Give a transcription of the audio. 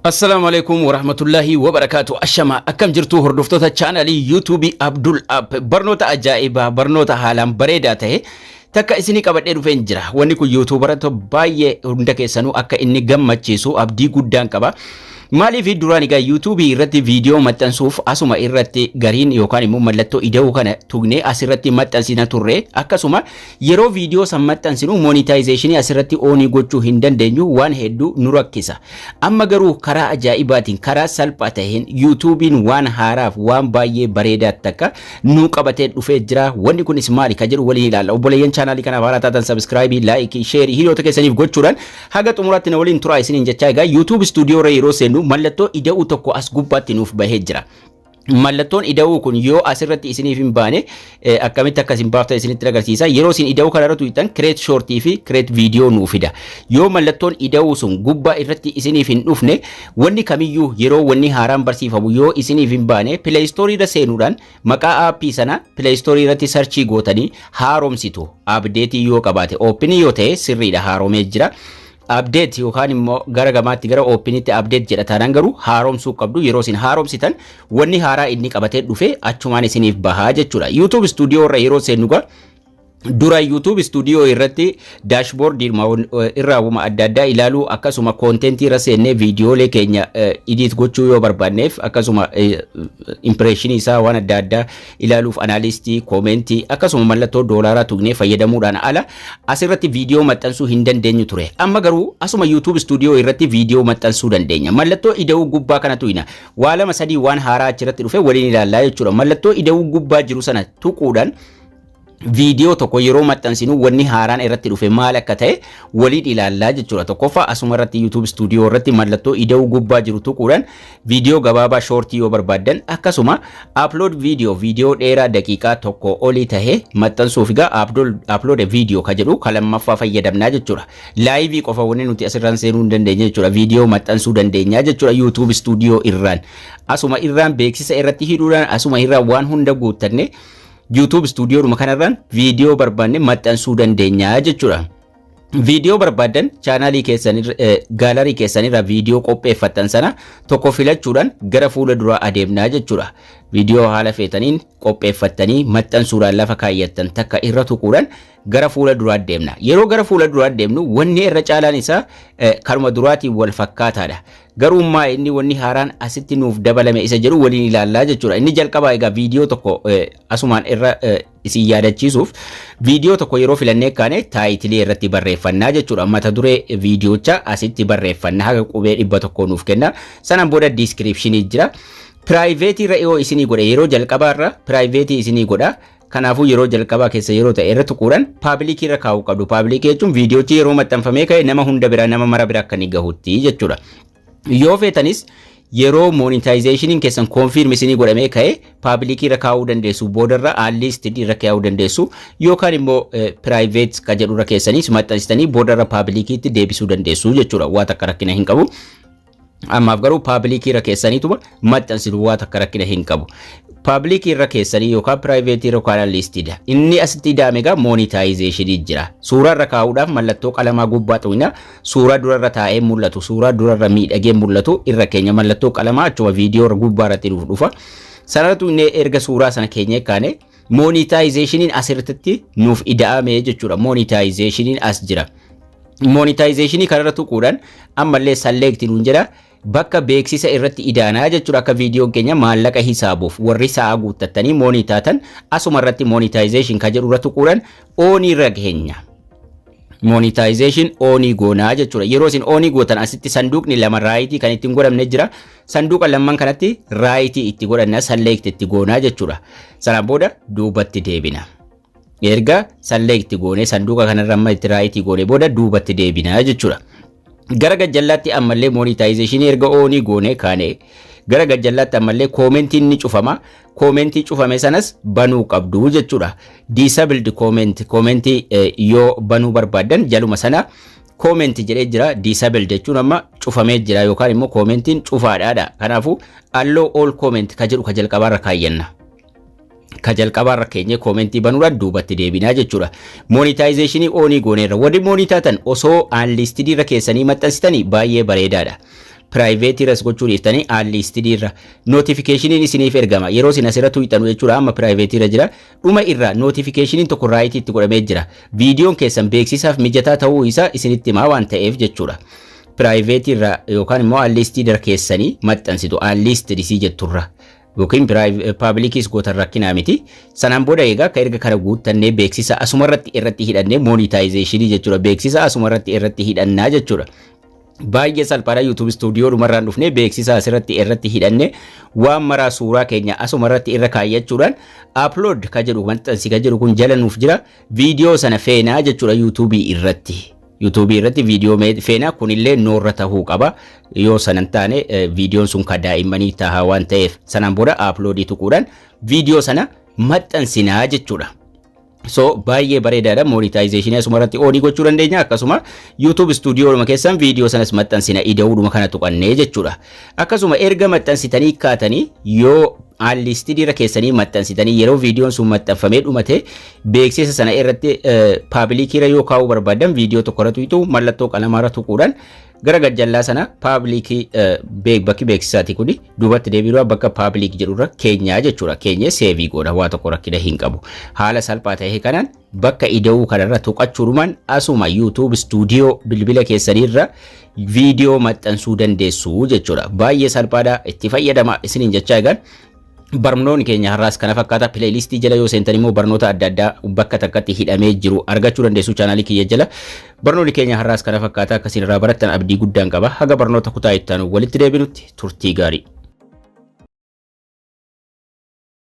Assalamualaikum warahmatullahi wabarakatuh. Ashama akkam jirtu hordoftoota chaanalii YouTube Abdul App barnoota ajaa'iba barnoota haalaan bareedaa ta'e takka isinii qabadhee dhufeen jira. Wanni kun YouTuberatti baay'ee hunda keessanuu akka inni gammachiisu abdii guddaan qaba. Maaliif duraan egaa YouTube irratti viidiyoo maxxansuuf asuma irratti gariin yookaan immoo mallattoo ida'uu kana tuqnee asirratti maxxansina turre akkasuma yeroo viidiyoo san maxxansinu monetization asirratti oonii gochuu hin dandeenyu waan hedduu nu rakkisa. Amma garuu karaa ajaa'ibaatiin karaa salphaa ta'een YouTubein waan haaraaf waan baay'ee bareedaa takka nu qabatee dhufee jira. Wanni kunis maali ka jedhu waliin ilaalla. Obboleeyyan chaanaalii kanaaf haaraa taatan subscribe, like, share hiriyoota keessaniif gochuudhaan haga xumuraatti na waliin turaa isiniin jechaa egaa YouTube studio irra yeroo seennu mallattoo ida'uu tokko as gubbaatti nuuf bahee jira. Mallattoon ida'uu kun yoo asirratti isiniif hin baane akkamitti akka isin baaftan isinitti agarsiisa. Yeroo isin ida'uu kana irratti tuqxan create shortii fi create video nuuf fida. Yoo mallattoon ida'uu sun gubbaa irratti isiniif hin dhufne wanni kamiyyuu yeroo wanni haaraan barsiifamu yoo isiniif hin baane Play Store irra seenuudhaan maqaa aappii sana Play Store irratti searchii gootanii haaromsitu. Update yoo qabaate open yoo ta'e sirriidha haaromee jira. Update yookaan immoo gara gamaatti gara opinitti update jedha taanaan garuu haaromsuu qabdu. Yeroo isin haaromsitan wanni haaraa inni qabatee dhufe achumaan isiniif bahaa jechuudha. YouTube studio irra yeroo seennu dura YouTube studio irratti dashboard irraa wama adda addaa ilaaluu akkasuma content irra seennee viidiyoolee keenya edit gochuu yoo barbaanneef akkasuma impression isaa waan adda addaa ilaaluuf analyst comment akkasuma mallattoo doolaaraa tuqnee fayyadamuudhaan ala asirratti viidiyoo maxxansuu hin dandeenyu ture. Amma garuu asuma YouTube studio irratti viidiyoo maxxansuu dandeenya. Mallattoo ida'uu gubbaa kana tuqna waa lama sadii waan haaraa achirratti dhufe waliin ilaallaa jechuudha. Mallattoo ida'uu gubbaa jiru sana tuquudhaan video tokko yeroo maxxansinu wanni haaraan irratti dhufe maal akka ta'e waliin ilaallaa jechuudha. Tokkoffaa asuma irratti YouTube studio irratti mallattoo ida'uu gubbaa jiru tuquudhaan video gabaabaa shortii yoo barbaadan akkasuma upload video dheeraa daqiiqaa tokko olii tahe maxxansuuf egaa upload video ka jedhu lammaffaa fayyadamnaa jechuudha. Live qofa wanni nuti asirraan seenuu hin dandeenye jechuudha. Video maxxansuu dandeenya jechuudha YouTube studio irraan. Asuma irraan beeksisa irratti hidhuudhaan asuma irraan waan hunda guuttanne YouTube studio dhuma kanarraan viidiyoo barbaanne maxxansuu dandeenya jechuudha. Viidiyoo barbaadan chaanaalii keessan gaalarii keessanirra viidiyoo qopheeffattan sana tokko filachuudhaan gara fuula duraa adeemnaa jechuudha. Viidiyoo haala feetaniin qopheeffattanii maxxansuudhaan lafa kaayyattan takka irra tuquudhaan gara fuula duraa deemna. Yeroo gara fuula duraa deemnu wanni irra caalaan isaa karuma duraatiin wal fakkaataadha. Garummaa inni wanni haaraan asitti nuuf dabalame isa jedhu waliin ilaallaa jechuudha. Inni jalqabaa egaa viidiyoo tokko asumaan irra isin yaadachiisuuf viidiyoo tokko yeroo filannee kaane taayitilii irratti barreeffannaa jechuudha. Mata duree viidiyoocha asitti barreeffanna haga qubee 100 nuuf kenna. Sanaan booda descriptionii jira. Private irra yoo isinii godhe yeroo jalqabaa irra private isinii godha. Kanaafuu yeroo jalqabaa keessa yeroo ta'e irra tuquudhaan public irra kaa'uu qabdu. Public jechuun viidiyoochi yeroo maxxanfamee ka'e nama hunda bira nama mara bira akka inni gahutti jechuudha. Yoo feetanis yeroo monetization keessan confirm isinii godhamee ka'e public irra kaa'uu dandeessu. Boodarra unlisted irra kaa'uu dandeessu yookaan immoo private ka jedhu irra keessanis maxxansitanii boodarra public itti deebisuu dandeessu jechuudha. Waa takka rakkina hin qabu. Ammaaf garuu public irra keessaniituma maxxansitu waa takka rakkina hin qabu. Public irra keessanii yookaan private irra yookaan unlisted. Inni asitti daamega monetization jira. Suuraa irra kaa'uudhaaf mallattoo qalamaa gubbaa tuqna. Suuraa durarra taa'ee mul'atu, suuraa durarra miidhagee mul'atu irra keenya mallattoo qalamaa achuma viidiyoo irra gubbaa irratti dhufa. Sanarratti inni erga suuraa sana keenya kaane monetization asirratti nuuf ida'ame jechuudha. Monetization as jira. Monetization kanarra tuquudhaan ammallee select nuun jedha. Bakka beeksisa irratti idaanaa jechuudha. Akka viidiyoon keenya maallaqa hisaabuuf warri sa'a guuttattanii monetization asuma irratti monetization ka jedhu irra tuquudhaan oonii irra geenya. Monetization oonii goonaa jechuudha. Yeroo isin oonii gootan asitti sanduuqni lama raayitii kan ittiin godhamne jira. Sanduuqa lamman kanatti raayitii itti godhanna select itti goonaa jechuudha. Sanaan booda duubatti deebina. Erga select goone sanduuqa kanarra amma itti raayitii goone booda duubatti deebina jechuudha. Gara gajjallaatti ammallee monetization erga oonii goone kaane gara gajjallaatti ammallee commentiin ni cufama. Commentii cufame sanas banuu qabdu jechuudha. Disabled comment yoo banuu barbaadan jaluma sana comment jedhee jira. Disabled jechuun amma cufamee jira yookaan immoo commentiin cufaadhaadha. Kanaafuu allow all comment ka jedhu ka jalqabaarra kaayyanna. Ka jalqabaarra keenya commentii banuudhaan duubatti deebinaa jechuudha. Monetization oonii gooneerra. Warri monetizatan osoo unlisted irra keessanii maxxansitanii baay'ee bareedaadha. private ras gochuu dhiiftanii unlisted irra notification isiniif ergama yeroo isin asirratti hidhanu jechuudha amma private irra jira dhuma irra notification tokko right itti godhamee jira viidiyoon keessan beeksisaaf mijataa ta'uu isaa isinitti himaa waan ta'eef jechuudha private irra yookaan immoo unlisted irra keessanii maxxansitu unlisted isii jetturra yookiin publicis goota rakkinaa miti sanaan booda egaa ka erga kana guuttannee beeksisa asumarratti irratti hidhannee monetization jechuudha beeksisa asumarratti irratti hidhannaa jechuudha baay'ee salphaadha YouTube studio dhumarraan dhufnee beeksisa asirratti irratti hidhannee waan maraa suuraa keenya asumarratti irra kaayyachuudhaan upload ka jedhu maxxansi ka jedhu kun jala nuuf jira viidiyoo sana feenaa jechuudha YouTube irratti viidiyoo feenaa kunillee noorra tahuu qaba yoo sanan taane viidiyoon sun ka daa'immanii tahaa waan ta'eef sanaan booda upload tuquudhaan viidiyoo sana maxxansinaa jechuudha. So baay'ee bareedaadha monetization asumarratti oonii gochuu dandeenya akkasuma YouTube studio dhuma keessan viidiyoo sanas maxxansina ida'uudhuma kana tuqannee jechuudha akkasuma erga maxxansitanii kaatanii yoo unlisted irra keessanii maxxansitanii yeroo viidiyoon sun maxxanfamee dhumate beeksisa sana irratti public irra yoo kaa'uu barbaadan viidiyoo tokko irratti hiitu mallattoo qalamaarra tuquudhaan gara gajjallaa sana public bakki beeksisaati kuni duubatti deebiirraa bakka public jedhurra keenyaa jechuudha keenya save godha waa tokko rakkina hin qabu haala salphaa ta'e kanaan bakka ida'uu kanarra tuqachuudhumaan asuma YouTube studio bilbila keessanirra viidiyoo maxxansuu dandeessu jechuudha baay'ee salphaadha itti fayyadama isiniin jechaa egaan barnoonni keenya har'aas kana fakkaata playlistii jala yoo seentan immoo barnoota adda addaa bakka takkatti hidhamee jiru argachuu dandeessu chaanaalii kiyya jala barnoonni keenya har'aas kana fakkaata akkasiin irraa barattan abdii guddaan qaba haga barnoota kutaa itti aanu walitti deebinutti turtii gaarii